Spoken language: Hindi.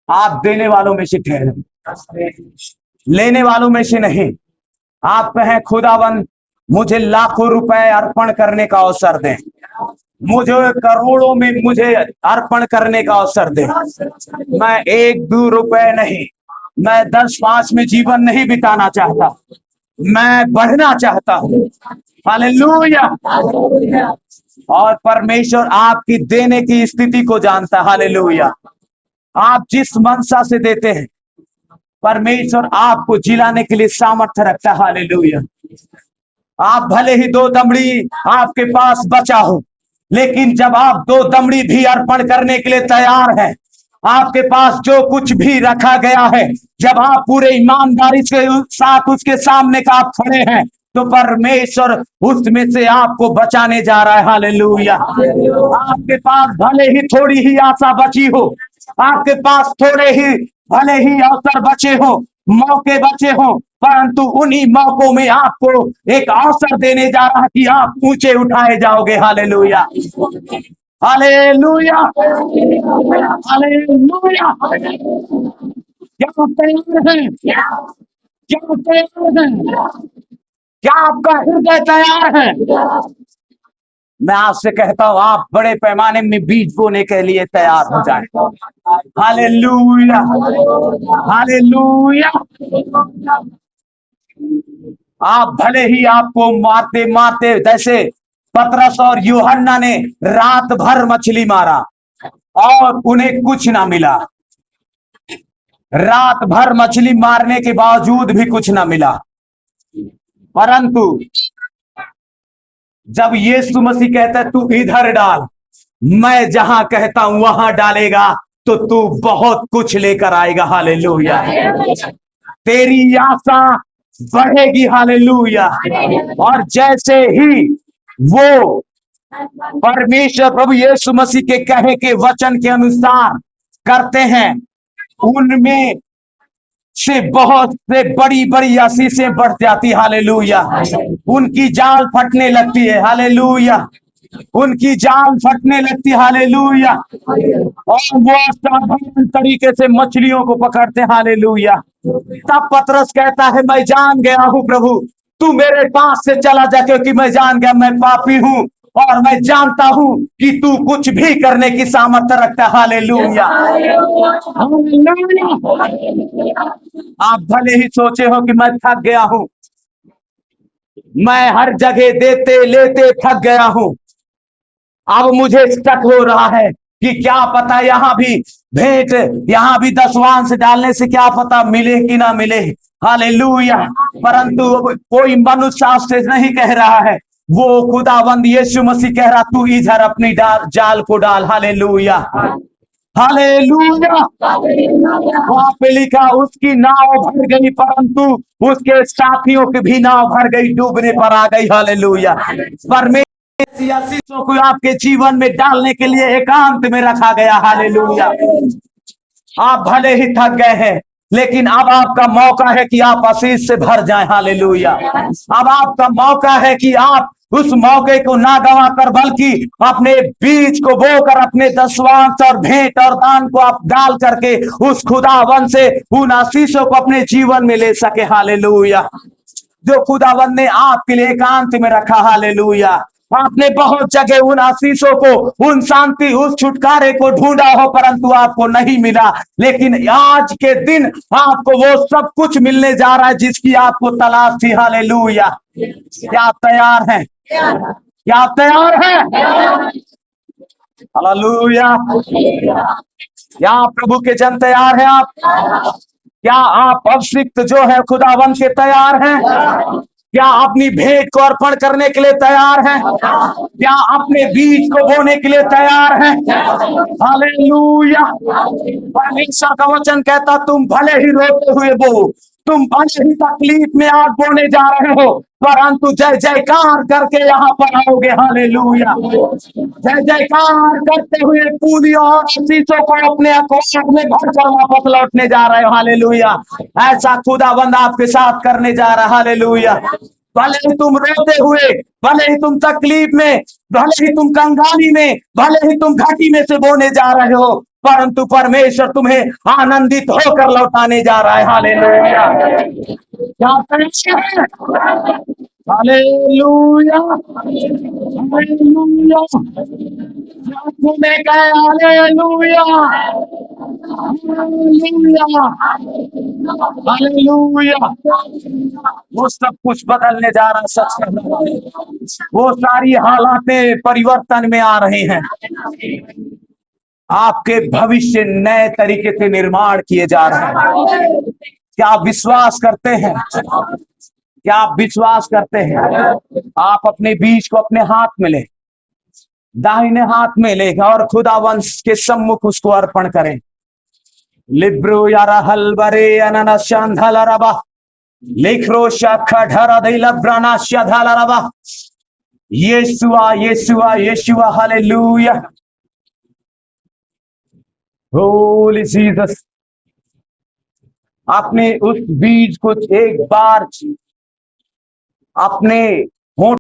आप देने वालों में से ठहरे, लेने वालों में से नहीं। आप कहें खुदावन मुझे लाखों रुपए अर्पण करने का अवसर दें, मुझे करोड़ों में मुझे अर्पण करने का अवसर दे। मैं एक दो रुपए नहीं, मैं 10 5 में जीवन नहीं बिताना चाहता, मैं बढ़ना चाहता हूँ। हालेलुया। और परमेश्वर आपकी देने की स्थिति को जानता है। हालेलुया। आप जिस मनसा से देते हैं, परमेश्वर आपको जिलाने के लिए सामर्थ्य रखता है। हालेलुया। आप भले ही दो दमड़ी आपके पास बचा हो, लेकिन जब आप दो दमड़ी भी अर्पण करने के लिए तैयार हैं, आपके पास जो कुछ भी रखा गया है, जब आप पूरे ईमानदारी के साथ उसके सामने का आप खड़े हैं, तो परमेश्वर उसमें से आपको बचाने जा रहा है। हालेलुया। आपके पास भले ही थोड़ी ही आशा बची हो, आपके पास थोड़े ही भले ही अवसर बचे हो, मौके बचे हो, परंतु उन्हीं मौकों में आपको एक अवसर देने जा रहा है कि आप ऊंचे उठाए जाओगे। हालेलुया। हालेलुया। हालेलुया। क्या आप तैयार हैं? क्या आप तैयार हैं? क्या आपका हृदय तैयार है? मैं आपसे कहता हूं, आप बड़े पैमाने में बीज बोने के लिए तैयार हो जाए। हालेलुया। हालेलुया। आप भले ही आपको मारते मारते, जैसे पतरस और यूहन्ना ने रात भर मछली मारा और उन्हें कुछ ना मिला, रात भर मछली मारने के बावजूद भी कुछ ना मिला, परंतु जब यीशु मसीह कहता है तू इधर डाल, मैं जहां कहता हूं वहां डालेगा, तो तू बहुत कुछ लेकर आएगा। हालेलुया। तेरी आशा बढ़ेगी। हालेलुया। और जैसे ही वो परमेश्वर प्रभु यीशु मसीह के कहे के वचन के अनुसार करते हैं, उनमें से बहुत से बड़ी बड़ी आशीषें बढ़ जाती। हालेलुया। उनकी जाल फटने लगती है। हालेलुया। उनकी जाल फटने लगती। हालेलुया। और वो असाधारण तरीके से मछलियों को पकड़ते। हालेलुया। तब पतरस कहता है मैं जान गया हूं प्रभु, तू मेरे पास से चला जा, क्योंकि मैं जान गया मैं पापी हूं और मैं जानता हूं कि तू कुछ भी करने की सामर्थ्य रखता है। हालेलुया। हालेलुया। आप भले ही सोचे हो कि मैं थक गया हूं, मैं हर जगह देते लेते थक गया हूं, अब मुझे शक हो रहा है कि क्या पता यहां भी भेंट, यहां भी दशवांश डालने से क्या पता मिले कि ना मिले। हालेलुया। परंतु कोई मनुष्य आपसे नहीं कह रहा है, वो खुदावंद यीशु मसीह कह रहा तू इधर अपनी जाल को डाल। हालेलुया। हालेलुया। वहां पे लिखा उसकी नाव भर गई, परंतु उसके साथियों की भी नाव भर गई, डूबने पर आ गई। हालेलुया। परमेश्वर आशीषों को आपके जीवन में डालने के लिए एकांत में रखा गया। हालेलुया। आप भले ही थक गए हैं, लेकिन अब आपका मौका है कि आप आशीष से भर जाएं। हालेलुया। अब आपका मौका है कि आप उस मौके को ना गवा कर, बल्कि अपने बीज को बोकर अपने दशवांश और भेंट और दान को आप डाल करके उस खुदावन से उन आशीषों को अपने जीवन में ले सके। हालेलुया। जो खुदावन ने आपके लिए एकांत में रखा। हालेलुया। आपने बहुत जगह उन आशीषों को, उन शांति, उस छुटकारे को ढूंढा हो, परंतु आपको नहीं मिला, लेकिन आज के दिन आपको वो सब कुछ मिलने जा रहा है जिसकी आपको तलाश थी। हालेलुया। क्या आप तैयार हैं? क्या आप तैयार हैं? हालेलुया। क्या प्रभु के जन तैयार हैं? आप क्या आप अभिषिक्त जो है खुदावन के तैयार हैं? क्या अपनी भेंट को अर्पण करने के लिए तैयार हैं? क्या अपने बीज को बोने के लिए तैयार हैं? हालेलुया। परमेश्वर का वचन कहता तुम भले ही रोते हुए बो, तुम भले ही तकलीफ में आग बोने जा रहे हो, परंतु जय जयकार करके यहाँ पर आओगे। हालेलुया। जय जयकार करते हुए पूरियों और आशीषों को अपने अखबार में भरकर वापस लौटने जा रहे हो। हालेलुया। ऐसा खुदाबंद आपके साथ करने जा रहा है। हालेलुया। भले ही तुम रोते हुए, भले ही तुम तकलीफ में, भले ही तुम कंगाली में, भले ही तुम घाटी में से बोने जा रहे हो, परंतु परमेश्वर तुम्हें आनंदित होकर लौटाने जा रहा है। हालेलुया। क्या करें? हालेलुया। हालेलुया। में गए। हालेलुया। हालेलुया। हालेलुया। वो सब कुछ बदलने जा रहा है। सच कहना है, वो सारी हालातें परिवर्तन में आ रही हैं। आपके भविष्य नए तरीके से निर्माण किए जा रहे हैं। क्या आप विश्वास करते हैं? क्या आप विश्वास करते हैं? आप अपने बीज को अपने हाथ में ले, दाहिने हाथ में लेगा और खुदावंश के सम्मुख उसको अर्पण करें। लिब्रो यारा हलबरे अनना शांधला रबा लिखरो शाखा ढरा दैला ब्राना शाधाला रबा। यीशुआ यीशुआ यीशुआ। हालेलुया। होली जीसस। आपने उस बीज को एक बार अपने होंठ